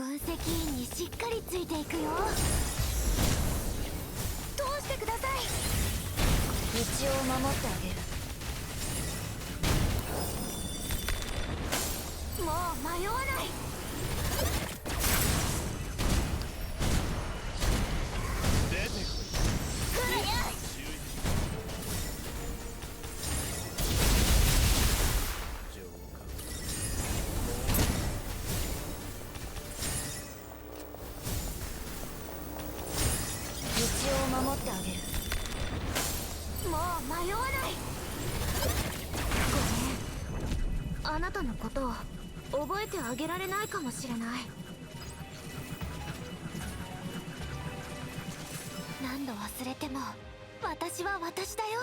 分析員にしっかりついていくよ。通してください。道を守ってあげる。もう迷わない。出てこい。来るよ。浄化。道を守ってあげる。もう迷わない。ごめん、あなたのことを覚えてあげられないかもしれない。何度忘れても私は私だよ。